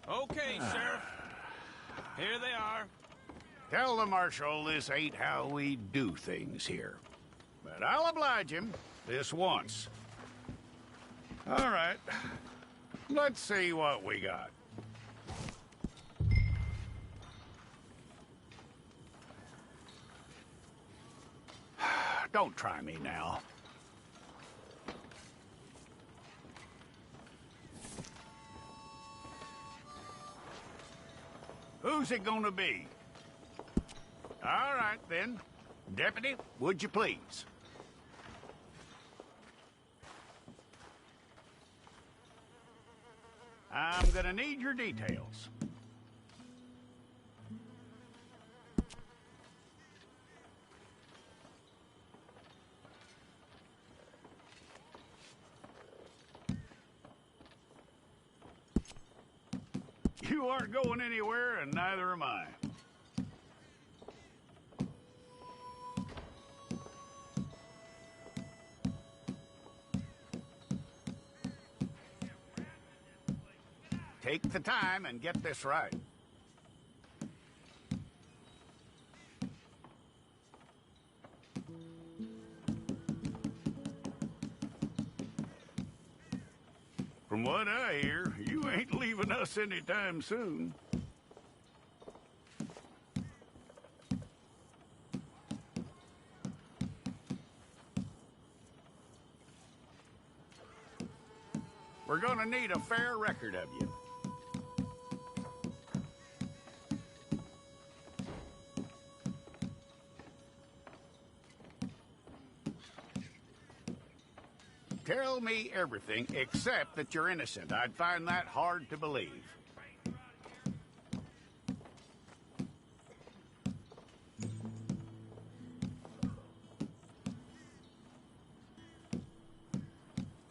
Okay, Sheriff. Here they are. Tell the Marshal this ain't how we do things here. But I'll oblige him this once. All right. Let's see what we got. Don't try me now. Who's it gonna be? All right, then. Deputy, would you please? I'm gonna need your details. You aren't going anywhere, and neither am I. Take the time and get this right. From what I hear, you ain't leaving us anytime soon. We're gonna need a fair record of you. Tell me everything except that you're innocent. I'd find that hard to believe.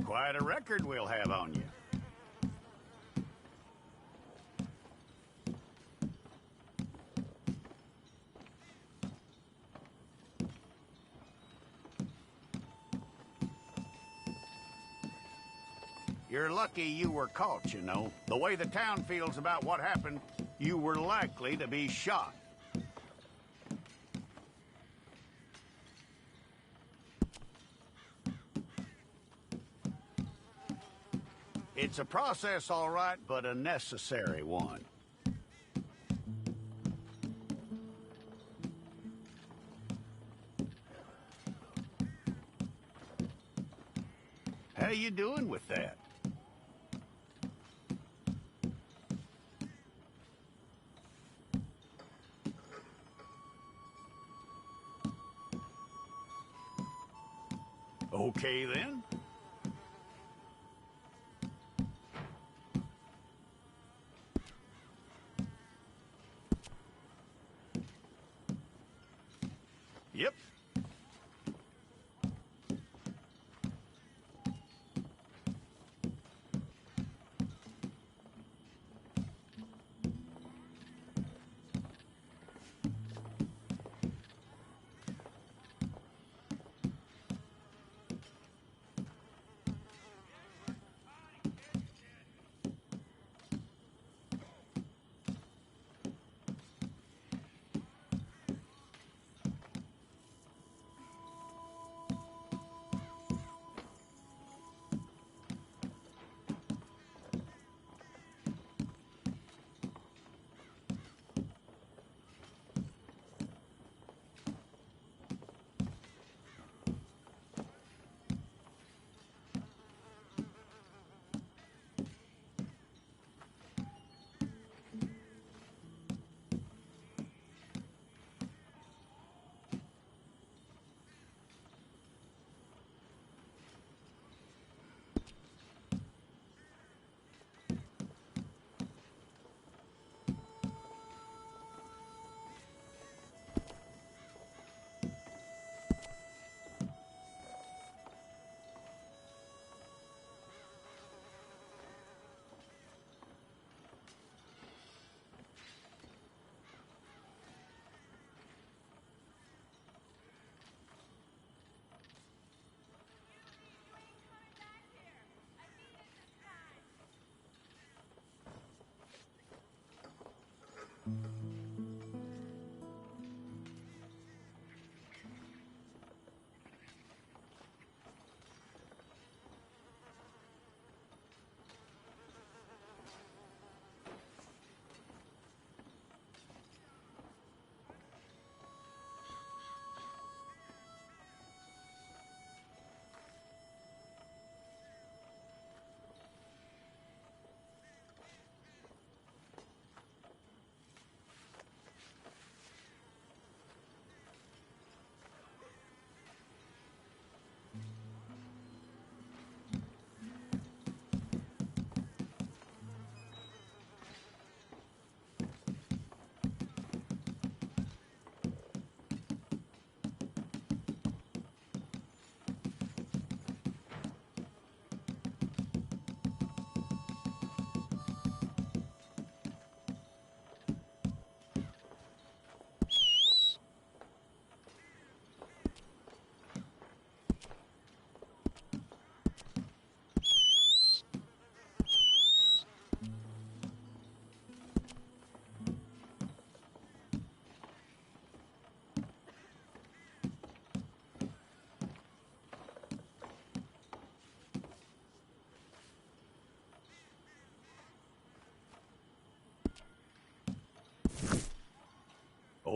Quite a record we'll have on you. You're lucky you were caught, you know. The way the town feels about what happened, you were likely to be shot. It's a process, all right, but a necessary one. How you doing with that? Okay, then. Yep.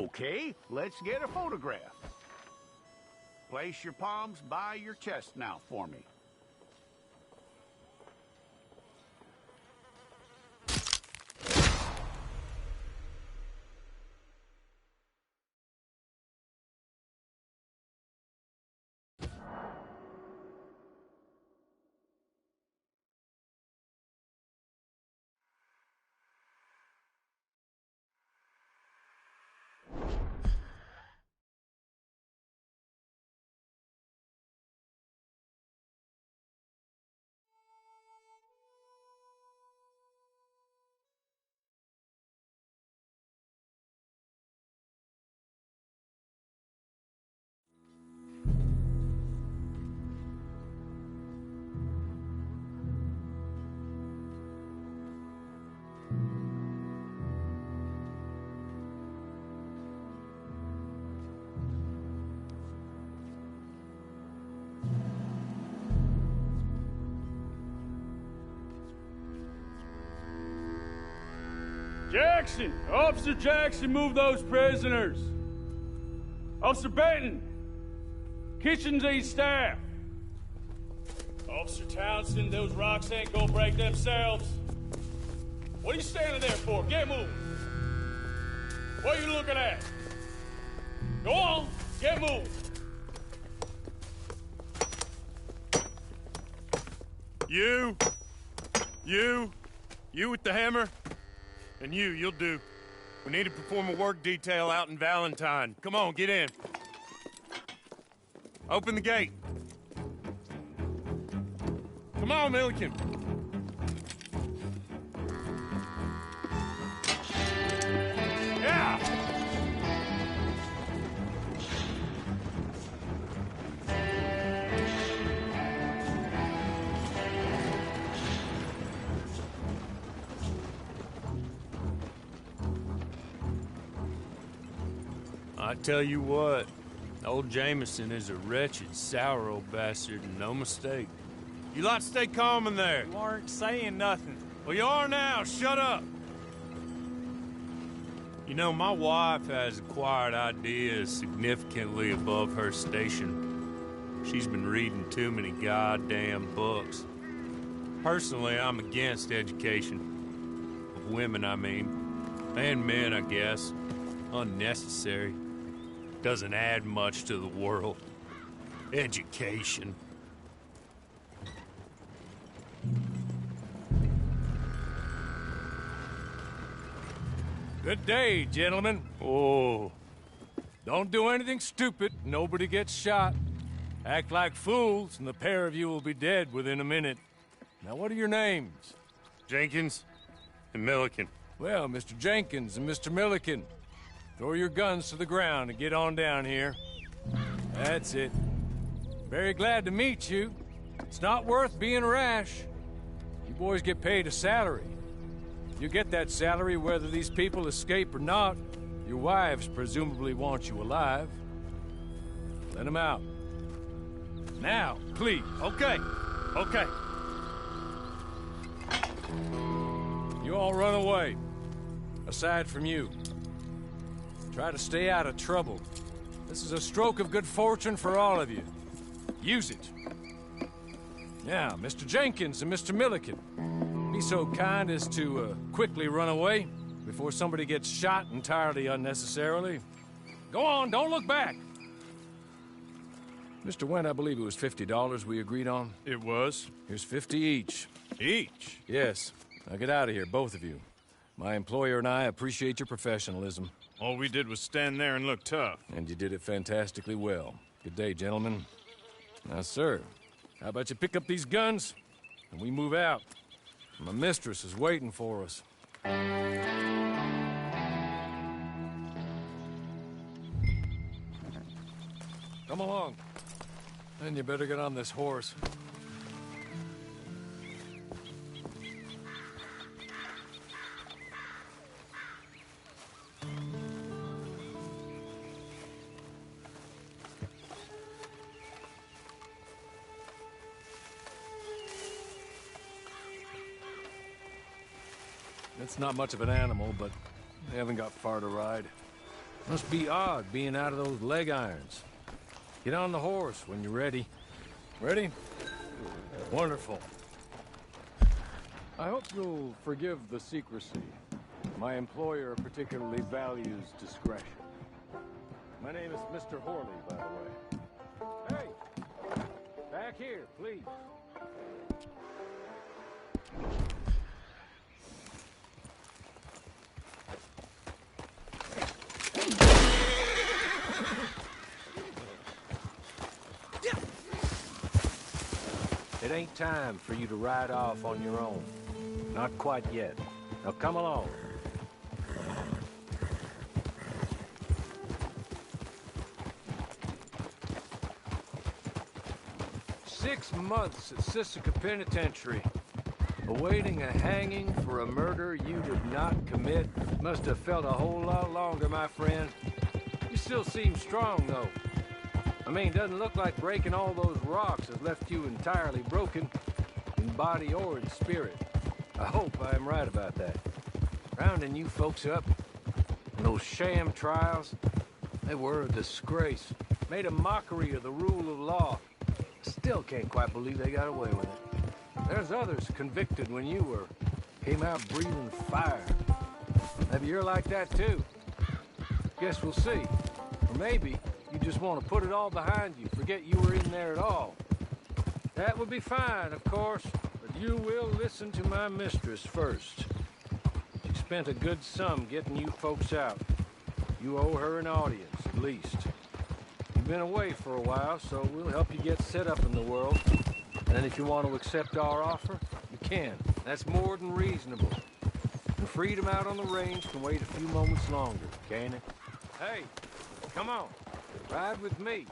Okay, let's get a photograph. Place your palms by your chest now for me. Jackson! Officer Jackson, move those prisoners! Officer Benton! Kitchens aid staff! Officer Townsend, those rocks ain't gonna break themselves. What are you standing there for? Get moving! What are you looking at? Go on, get moving! You with the hammer? And you'll do. We need to perform a work detail out in Valentine. Come on, get in. Open the gate. Come on, Milliken. Yeah! I tell you what, old Jameson is a wretched, sour old bastard, and no mistake. You lot stay calm in there. You aren't saying nothing. Well, you are now. Shut up. You know, my wife has acquired ideas significantly above her station. She's been reading too many goddamn books. Personally, I'm against education. Of women, I mean. And men, I guess. Unnecessary. Doesn't add much to the world. Education. Good day, gentlemen. Oh. Don't do anything stupid. Nobody gets shot. Act like fools, and the pair of you will be dead within a minute. Now, what are your names? Jenkins and Milliken. Well, Mr. Jenkins and Mr. Milliken, throw your guns to the ground and get on down here. That's it. Very glad to meet you. It's not worth being rash. You boys get paid a salary. You get that salary whether these people escape or not. Your wives presumably want you alive. Let them out. Now, please. Okay. You all run away. Aside from you. Try to stay out of trouble. This is a stroke of good fortune for all of you. Use it. Now, Mr. Jenkins and Mr. Milliken, be so kind as to quickly run away before somebody gets shot entirely unnecessarily. Go on, don't look back. Mr. Wendt, I believe it was $50 we agreed on. It was. Here's 50 each. Each? Yes. Now get out of here, both of you. My employer and I appreciate your professionalism. All we did was stand there and look tough. And you did it fantastically well. Good day, gentlemen. Now, sir, how about you pick up these guns and we move out? My mistress is waiting for us. Come along. Then you better get on this horse. It's not much of an animal, but they haven't got far to ride. Must be odd being out of those leg irons. Get on the horse when you're ready. Ready? Wonderful. I hope you'll forgive the secrecy. My employer particularly values discretion. My name is Mr. Horley, by the way. Hey! Back here, please. It ain't time for you to ride off on your own. Not quite yet. Now come along. 6 months at Sisika Penitentiary, awaiting a hanging for a murder you did not commit. Must have felt a whole lot longer, my friend. You still seem strong, though. I mean, doesn't look like breaking all those rocks has left you entirely broken, in body or in spirit. I hope I am right about that. Rounding you folks up, and those sham trials, they were a disgrace. Made a mockery of the rule of law. Still can't quite believe they got away with it. There's others convicted when you were. Came out breathing fire. Maybe you're like that too. Guess we'll see. Or maybe you just want to put it all behind you, forget you were in there at all. That would be fine, of course, but you will listen to my mistress first. She spent a good sum getting you folks out. You owe her an audience, at least. You've been away for a while, so we'll help you get set up in the world. And if you want to accept our offer, you can. That's more than reasonable. The freedom out on the range can wait a few moments longer, can't it? Hey, come on. Ride with me.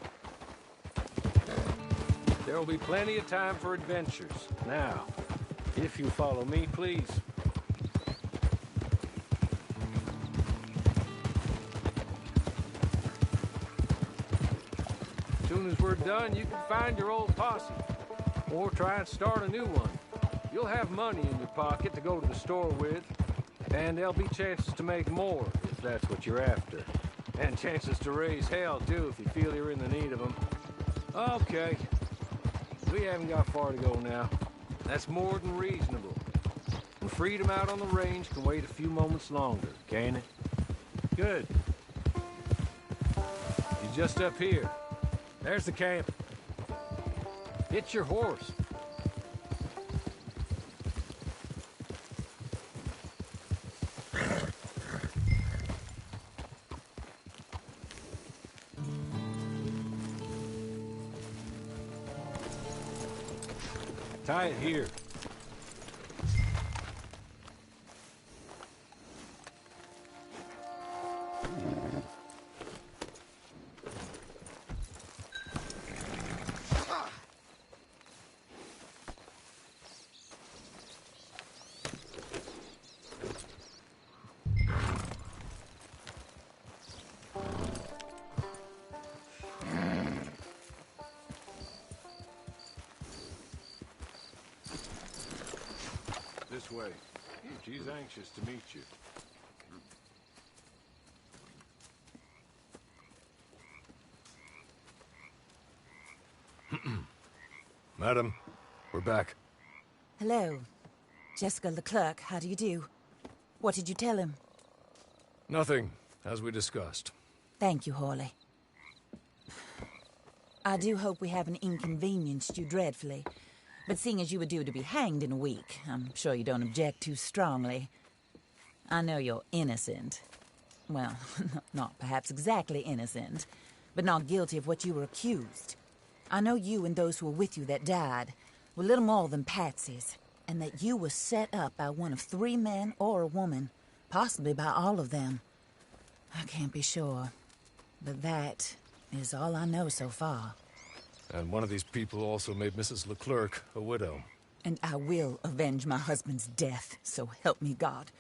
There will be plenty of time for adventures. Now, if you follow me, please. As soon as we're done, you can find your old posse. Or try and start a new one. You'll have money in your pocket to go to the store with. And there'll be chances to make more, if that's what you're after. And chances to raise hell, too, if you feel you're in the need of them. Okay. We haven't got far to go now. That's more than reasonable. And freedom out on the range can wait a few moments longer, can't it? Good. You're just up here. There's the camp. Hit your horse. Tie it here. This way. She's anxious to meet you. Madam, we're back. Hello. Jessica Leclerc, how do you do? What did you tell him? Nothing, as we discussed. Thank you, Horley. I do hope we haven't inconvenienced you dreadfully. But seeing as you were due to be hanged in a week, I'm sure you don't object too strongly. I know you're innocent. Well, not perhaps exactly innocent, but not guilty of what you were accused. I know you and those who were with you that died were little more than patsies, and that you were set up by one of 3 men or a woman, possibly by all of them. I can't be sure, but that is all I know so far. And one of these people also made Mrs. Leclerc a widow. And I will avenge my husband's death, so help me God.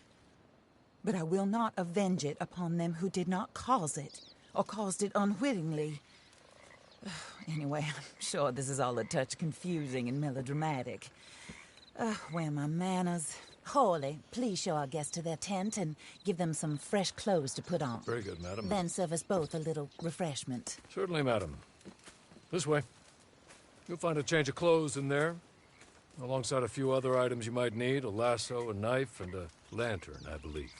But I will not avenge it upon them who did not cause it, or caused it unwittingly. Anyway, I'm sure this is all a touch confusing and melodramatic. Where are my manners? Hawley, please show our guests to their tent and give them some fresh clothes to put on. Very good, madam. Then serve us both a little refreshment. Certainly, madam. This way. You'll find a change of clothes in there, alongside a few other items you might need, a lasso, a knife, and a lantern, I believe.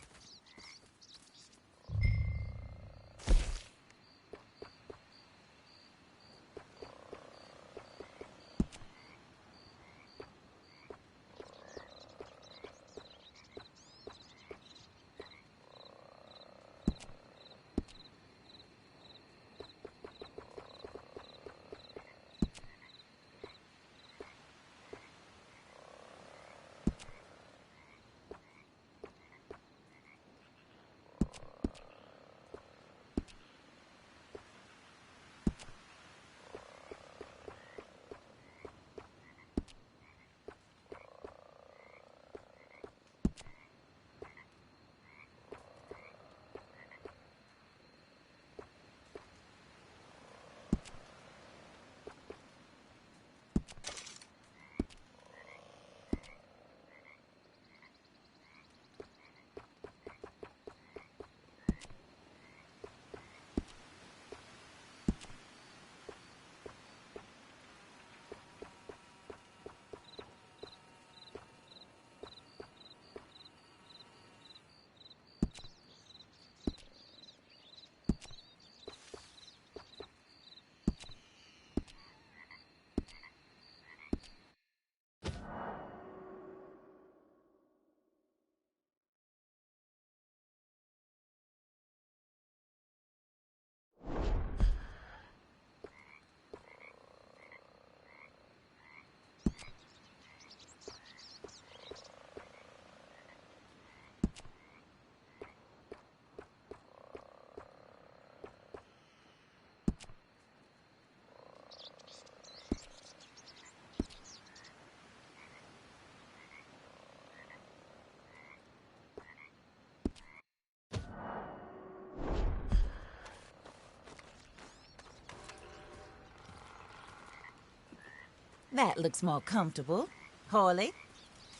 That looks more comfortable. Hawley,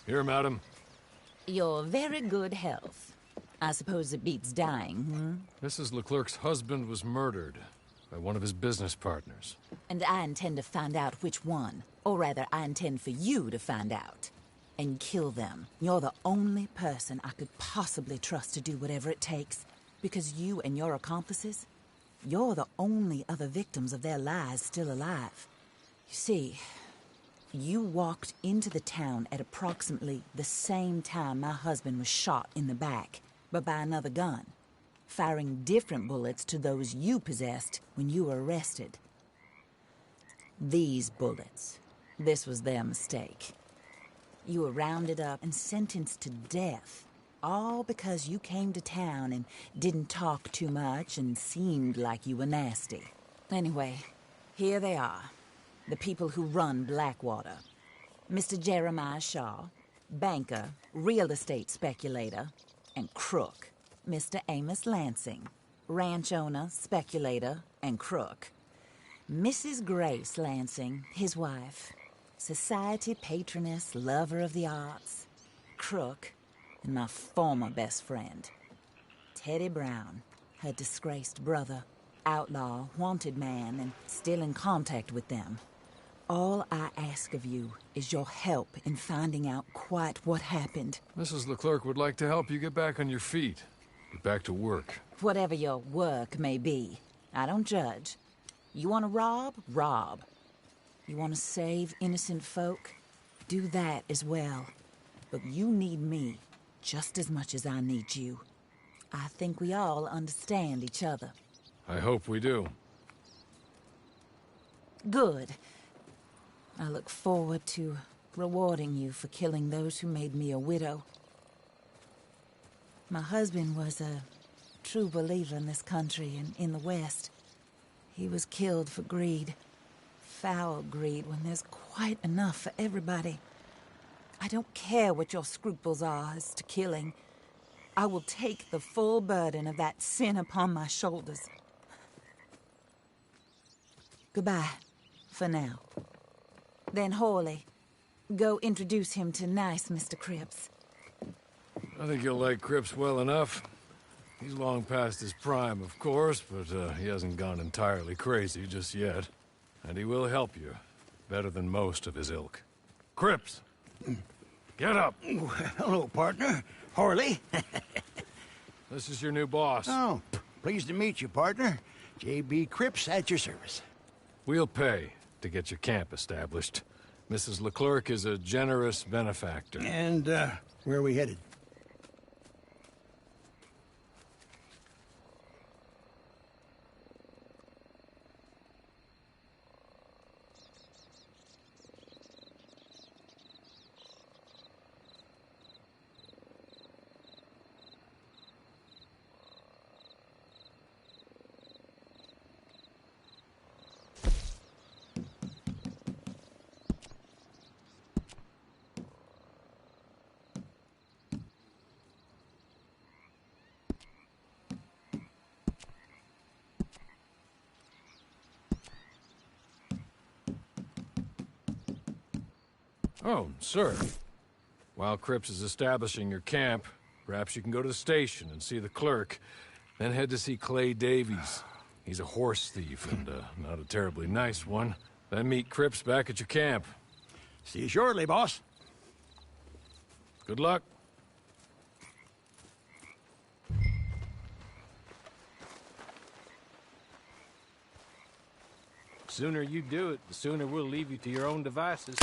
Here, madam. your very good health. I suppose it beats dying, Mrs. Leclerc's husband was murdered by one of his business partners. And I intend to find out which one. Or rather, I intend for you to find out. And kill them. You're the only person I could possibly trust to do whatever it takes. Because you and your accomplices, you're the only other victims of their lies still alive. You see, you walked into the town at approximately the same time my husband was shot in the back, but by another gun, firing different bullets to those you possessed when you were arrested. These bullets, this was their mistake. You were rounded up and sentenced to death, all because you came to town and didn't talk too much and seemed like you were nasty. Anyway, here they are. The people who run Blackwater. Mr. Jeremiah Shaw, banker, real estate speculator, and crook. Mr. Amos Lansing, ranch owner, speculator, and crook. Mrs. Grace Lansing, his wife, society patroness, lover of the arts, crook, and my former best friend. Teddy Brown, her disgraced brother, outlaw, wanted man, and still in contact with them. All I ask of you is your help in finding out quite what happened. Mrs. Leclerc would like to help you get back on your feet. Get back to work. Whatever your work may be, I don't judge. You want to rob? Rob. You want to save innocent folk? Do that as well. But you need me just as much as I need you. I think we all understand each other. I hope we do. Good. I look forward to rewarding you for killing those who made me a widow. My husband was a true believer in this country and in the West. He was killed for greed. Foul greed when there's quite enough for everybody. I don't care what your scruples are as to killing. I will take the full burden of that sin upon my shoulders. Goodbye, for now. Then Hawley, go introduce him to nice Mr. Cripps. I think you'll like Cripps well enough. He's long past his prime, of course, but he hasn't gone entirely crazy just yet. And he will help you, better than most of his ilk. Cripps! Get up! Hello, partner. Horley. This is your new boss. Oh, pleased to meet you, partner. J.B. Cripps at your service. We'll pay to get your camp established. Mrs. Leclerc is a generous benefactor. And, where are we headed? Oh, sir. While Cripps is establishing your camp, perhaps you can go to the station and see the clerk, then head to see Clay Davies. He's a horse thief, and not a terribly nice one. Then meet Cripps back at your camp. See you shortly, boss. Good luck. The sooner you do it, the sooner we'll leave you to your own devices.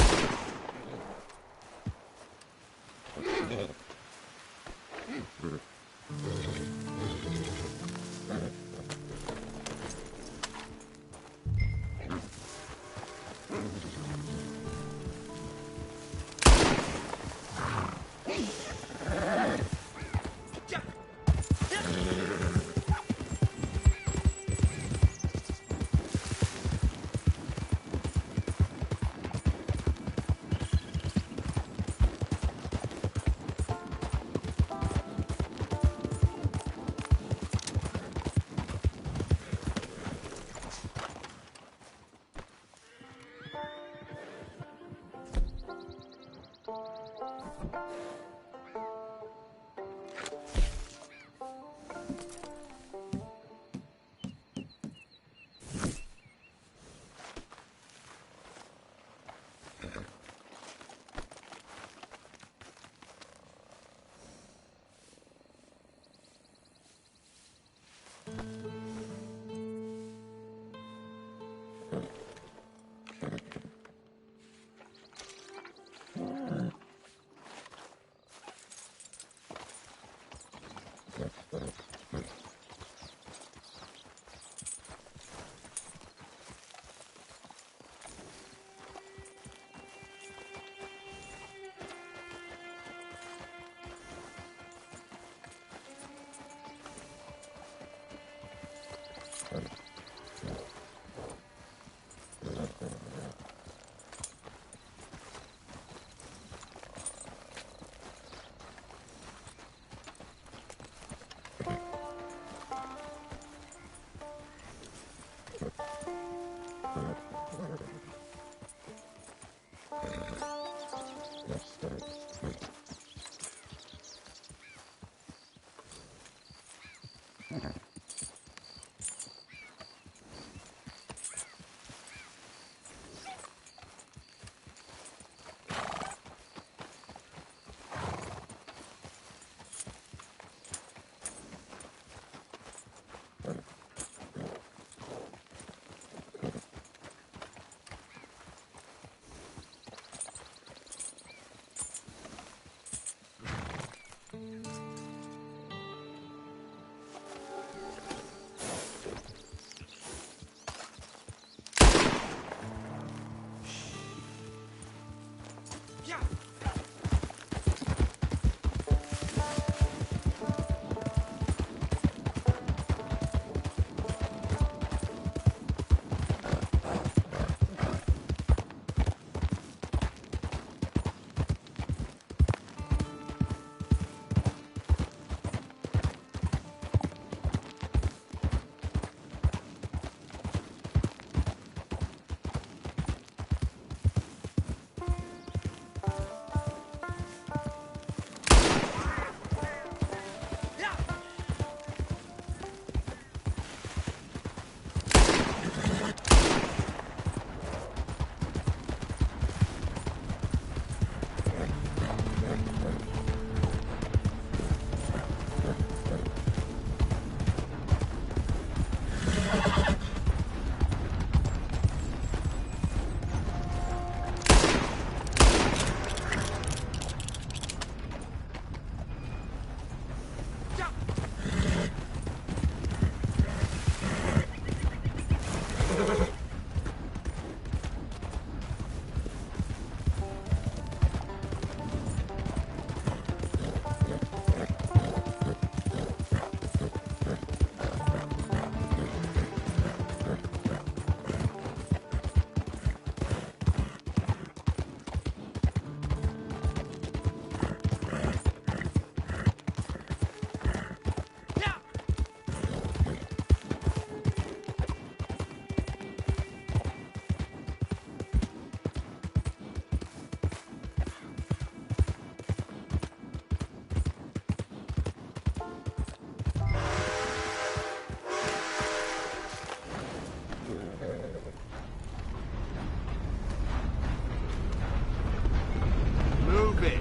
Move it.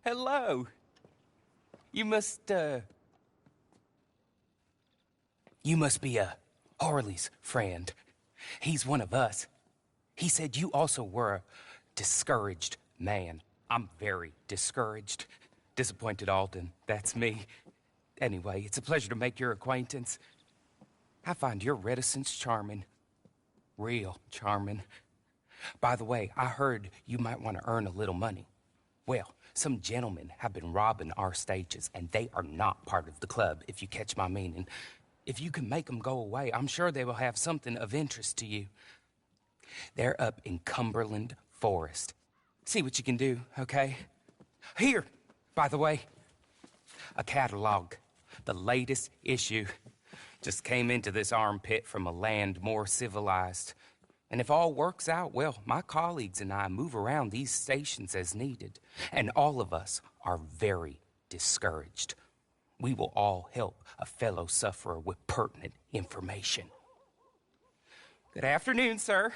Hello. You must be, Harley's friend. He's one of us. He said you also were a discouraged man. I'm very discouraged. Disappointed Alden, that's me. Anyway, it's a pleasure to make your acquaintance. I find your reticence charming. Real charming. By the way, I heard you might want to earn a little money. Well, some gentlemen have been robbing our stages, and they are not part of the club, if you catch my meaning. If you can make them go away, I'm sure they will have something of interest to you. They're up in Cumberland Forest. See what you can do, okay? Here, by the way, a catalog. The latest issue. Just came into this armpit from a land more civilized. And if all works out, well, my colleagues and I move around these stations as needed. And all of us are very discouraged. We will all help a fellow sufferer with pertinent information. Good afternoon, sir.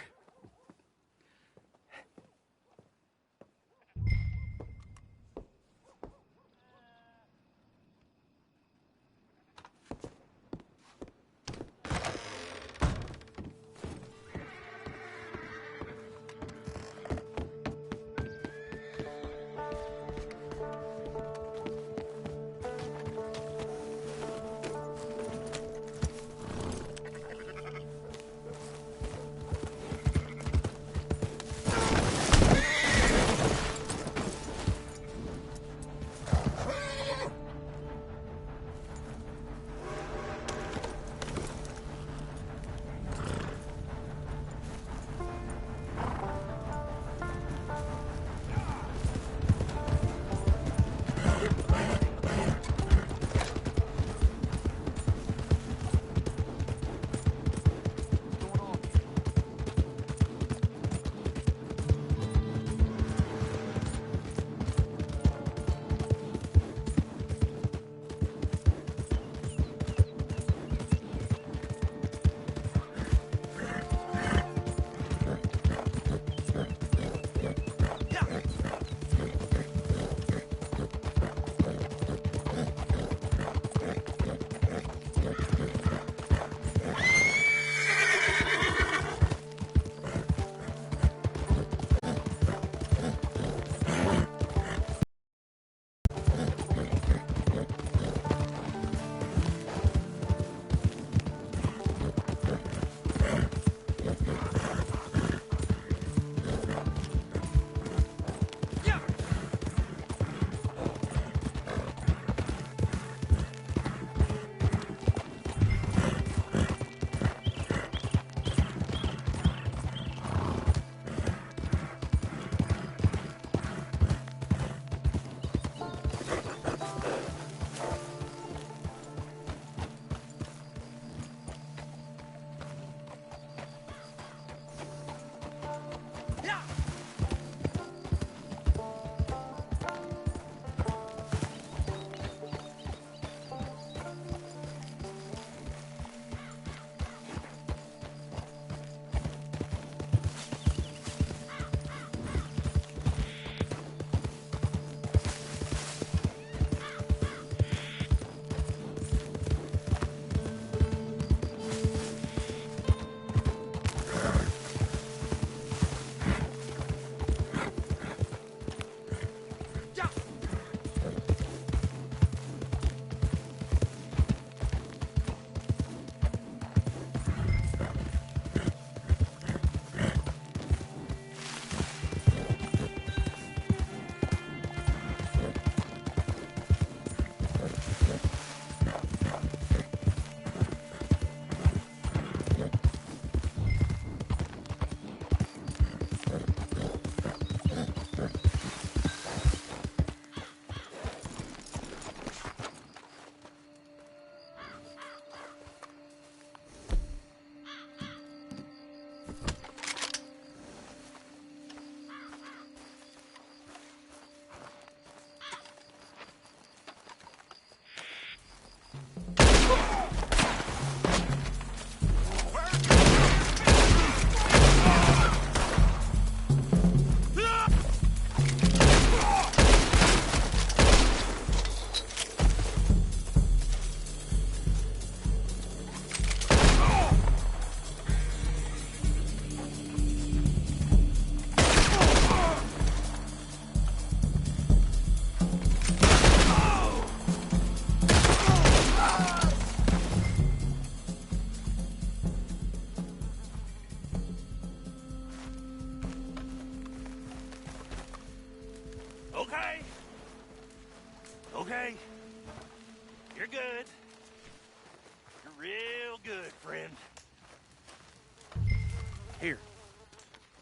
Here.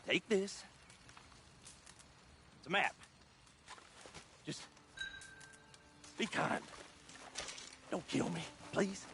Take this. It's a map. Just be kind. Don't kill me, please.